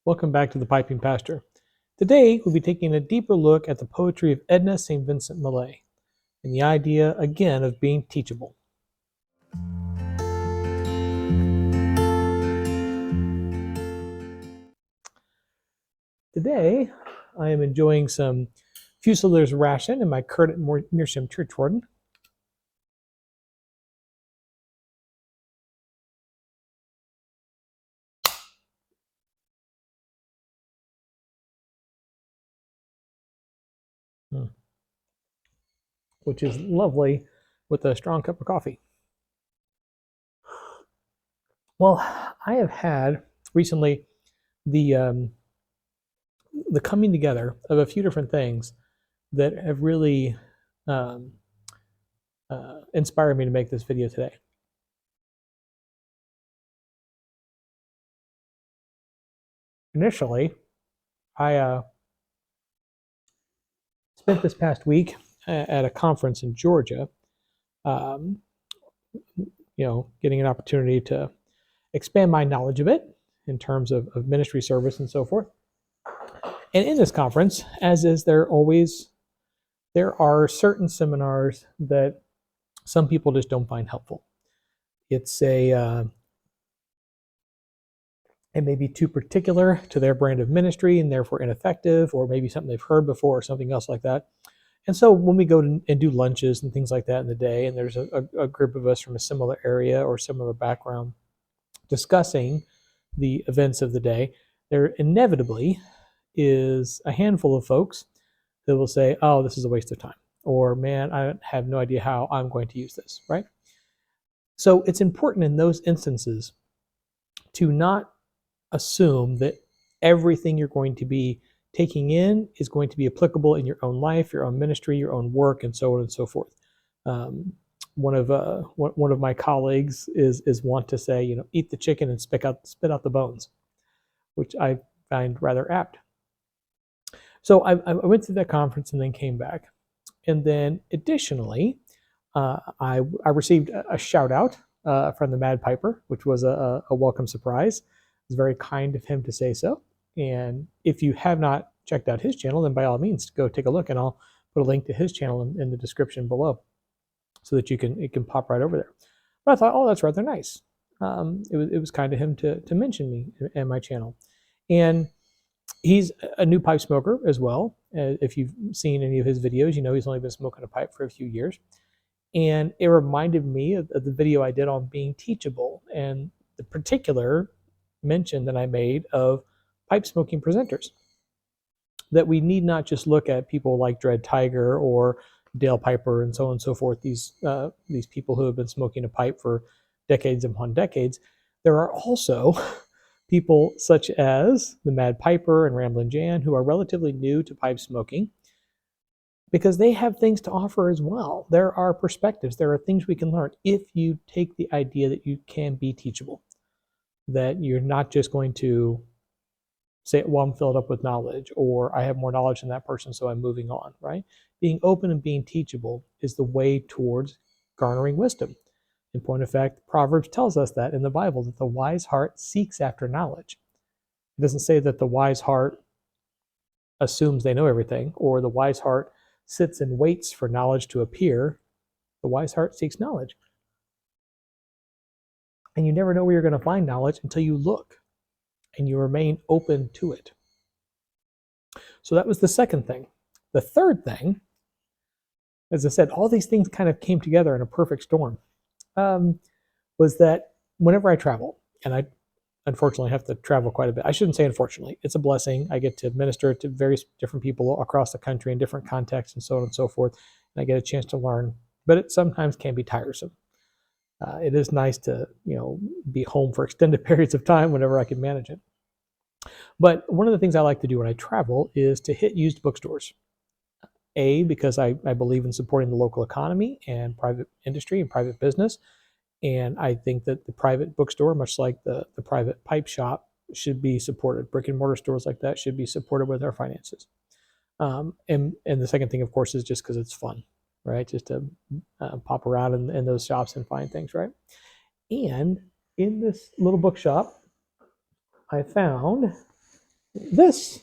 Welcome back to the Piping Pastor. Today, we'll be taking a deeper look at the poetry of Edna St. Vincent Millay and the idea, again, of being teachable. Today, I am enjoying some Fusiliers ration in my current Meerschaum church warden. Which is lovely with a strong cup of coffee. Well, I have had recently the coming together of a few different things that have really inspired me to make this video today. Initially, I spent this past week at a conference in Georgia, getting an opportunity to expand my knowledge a bit in terms of ministry service and so forth. And in this conference, as is there always, there are certain seminars that some people just don't find helpful. It may be too particular to their brand of ministry and therefore ineffective, or maybe something they've heard before or something else like that. And so when we go and do lunches and things like that in the day, and there's a group of us from a similar area or similar background discussing the events of the day, there inevitably is a handful of folks that will say, oh, this is a waste of time, or man, I have no idea how I'm going to use this, right? So it's important in those instances to not assume that everything you're going to be taking in is going to be applicable in your own life, your own ministry, your own work, and so on and so forth. One of my colleagues is wont to say, eat the chicken and spit out the bones, which I find rather apt. So I went to that conference and then came back, and then additionally, I received a shout out from the Mad Piper, which was a welcome surprise. It was very kind of him to say so. And if you have not checked out his channel, then by all means, go take a look, and I'll put a link to his channel in the description below so that it can pop right over there. But I thought, oh, that's rather nice. It was kind of him to mention me and my channel. And he's a new pipe smoker as well. If you've seen any of his videos, he's only been smoking a pipe for a few years. And it reminded me of the video I did on being teachable and the particular mention that I made of pipe smoking presenters. That we need not just look at people like Dread Tiger or Dale Piper and so on and so forth, these people who have been smoking a pipe for decades upon decades. There are also people such as the Mad Piper and Ramblin' Jan who are relatively new to pipe smoking, because they have things to offer as well. There are perspectives. There are things we can learn if you take the idea that you can be teachable, that you're not just going to say, well, I'm filled up with knowledge, or I have more knowledge than that person, so I'm moving on, right? Being open and being teachable is the way towards garnering wisdom. In point of fact, Proverbs tells us that in the Bible, that the wise heart seeks after knowledge. It doesn't say that the wise heart assumes they know everything, or the wise heart sits and waits for knowledge to appear. The wise heart seeks knowledge. And you never know where you're going to find knowledge until you look and you remain open to it. So that was the second thing. The third thing, as I said, all these things kind of came together in a perfect storm, was that whenever I travel, and I unfortunately have to travel quite a bit. I shouldn't say unfortunately. It's a blessing. I get to minister to various different people across the country in different contexts and so on and so forth, and I get a chance to learn, but it sometimes can be tiresome. It is nice to, be home for extended periods of time whenever I can manage it. But one of the things I like to do when I travel is to hit used bookstores. Because I believe in supporting the local economy and private industry and private business. And I think that the private bookstore, much like the private pipe shop, should be supported. Brick and mortar stores like that should be supported with our finances. And the second thing, of course, is just because it's fun, right? Just to pop around in those shops and find things, right? And in this little bookshop, I found this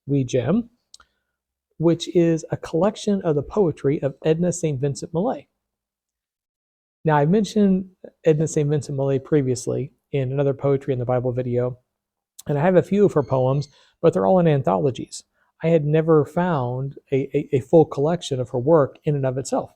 wee gem, which is a collection of the poetry of Edna St. Vincent Millay. Now, I mentioned Edna St. Vincent Millay previously in another Poetry in the Bible video, and I have a few of her poems, but they're all in anthologies. I had never found a full collection of her work in and of itself.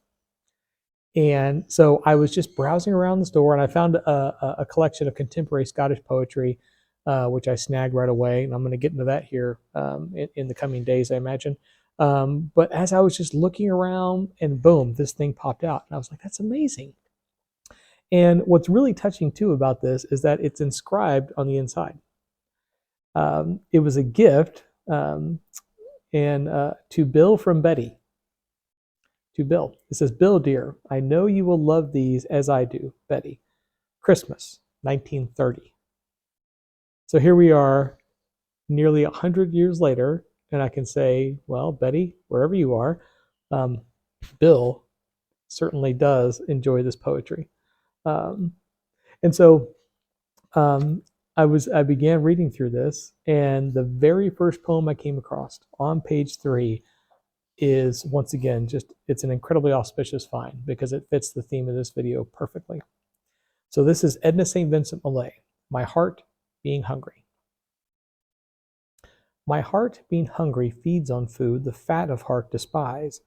And so I was just browsing around the store, and I found a collection of contemporary Scottish poetry, which I snagged right away. And I'm going to get into that here in the coming days, I imagine. But as I was just looking around, and boom, this thing popped out. And I was like, that's amazing. And what's really touching, too, about this is that it's inscribed on the inside. It was a gift to Bill from Betty. To Bill. It says, Bill, dear, I know you will love these as I do, Betty. Christmas, 1930. So here we are, nearly 100 years later, and I can say, well, Betty, wherever you are, Bill certainly does enjoy this poetry. And so I began reading through this, and the very first poem I came across on page 3 is, once again, it's an incredibly auspicious find because it fits the theme of this video perfectly. So this is Edna St. Vincent Millay, My Heart Being Hungry. My heart being hungry feeds on food the fat of heart despise,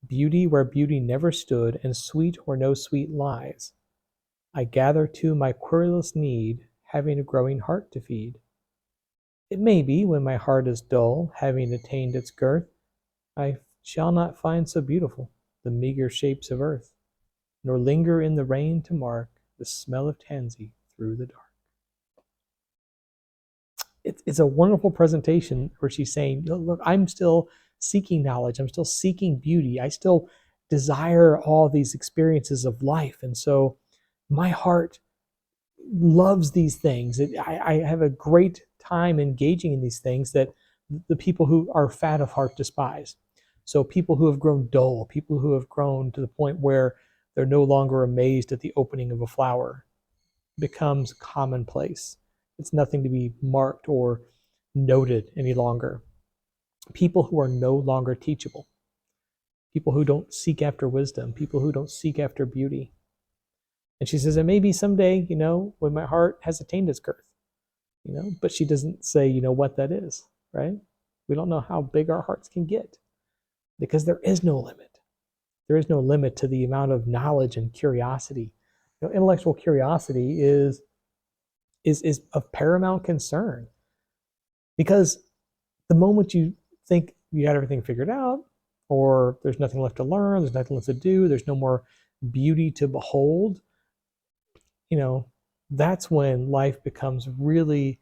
beauty where beauty never stood, and sweet where no sweet lies. I gather to my querulous need, having a growing heart to feed. It may be, when my heart is dull, having attained its girth, I shall not find so beautiful the meager shapes of earth, nor linger in the rain to mark the smell of tansy through the dark. It's a wonderful presentation where she's saying, look, I'm still seeking knowledge. I'm still seeking beauty. I still desire all these experiences of life. And so my heart loves these things. I have a great time engaging in these things that the people who are fat of heart despise. So people who have grown dull, people who have grown to the point where they're no longer amazed at the opening of a flower, becomes commonplace. It's nothing to be marked or noted any longer. People who are no longer teachable. People who don't seek after wisdom. People who don't seek after beauty. And she says, and maybe someday, when my heart has attained its girth, but she doesn't say, what that is, right? We don't know how big our hearts can get because there is no limit. There is no limit to the amount of knowledge and curiosity. Intellectual curiosity is of paramount concern, because the moment you think you got everything figured out, or there's nothing left to learn, there's nothing left to do, there's no more beauty to behold, that's when life becomes really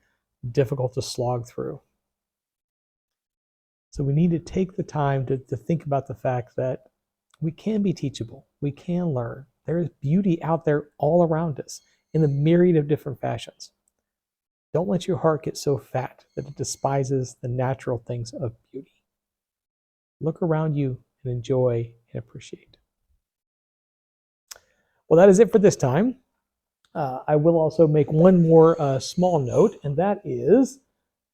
difficult to slog through. So we need to take the time to think about the fact that we can be teachable, we can learn. There is beauty out there all around us in the myriad of different fashions. Don't let your heart get so fat that it despises the natural things of beauty. Look around you and enjoy and appreciate. Well, that is it for this time. I will also make one more small note, and that is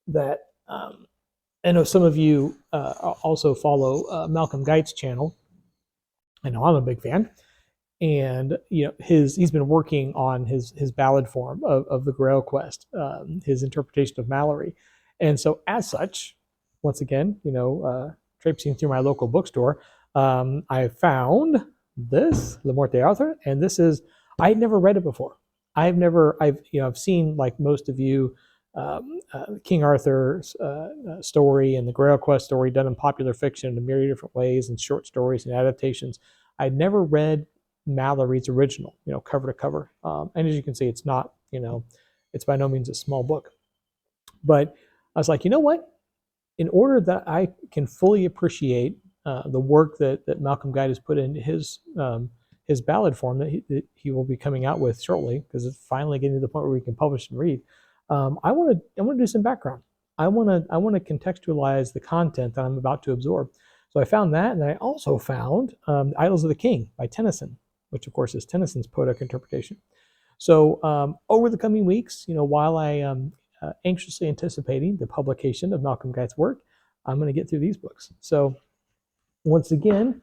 that I know some of you also follow Malcolm Geit's channel. I know I'm a big fan. And he's been working on his ballad form of the Grail Quest, his interpretation of Mallory. And so as such, once again, traipsing through my local bookstore, I found this, Le Morte Arthur, and this is, I had never read it before. I've seen, like most of you, King Arthur's story and the Grail Quest story done in popular fiction in a myriad of different ways, and short stories and adaptations. I'd never read Mallory's original, cover to cover. And as you can see, it's not, it's by no means a small book. But I was like, you know what? In order that I can fully appreciate the work that Malcolm Geit has put into his ballad form that he will be coming out with shortly, because it's finally getting to the point where we can publish and read. I want to do some background. I want to contextualize the content that I'm about to absorb. So I found that, and then I also found Idols of the King by Tennyson, which of course is Tennyson's poetic interpretation. So over the coming weeks, while I anxiously anticipating the publication of Malcolm Guy's work, I'm going to get through these books. So once again,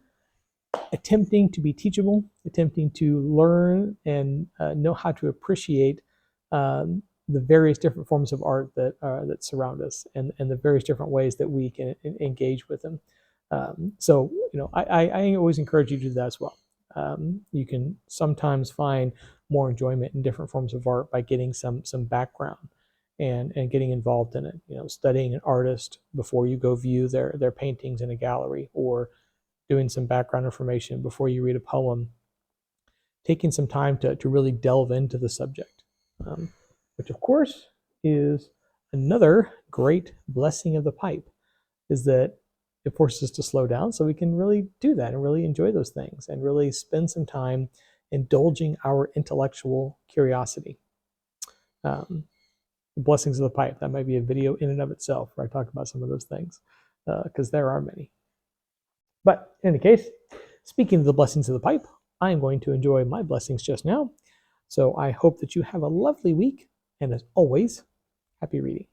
attempting to be teachable, attempting to learn and know how to appreciate the various different forms of art that surround us, and the various different ways that we can engage with them. So, I always encourage you to do that as well. You can sometimes find more enjoyment in different forms of art by getting some background and getting involved in it. Studying an artist before you go view their paintings in a gallery, or doing some background information before you read a poem. Taking some time to really delve into the subject, which of course is another great blessing of the pipe, is that it forces us to slow down so we can really do that and really enjoy those things and really spend some time indulging our intellectual curiosity. The blessings of the pipe, that might be a video in and of itself where I talk about some of those things, because there are many. But in any case, speaking of the blessings of the pipe, I am going to enjoy my blessings just now. So I hope that you have a lovely week, and as always, happy reading.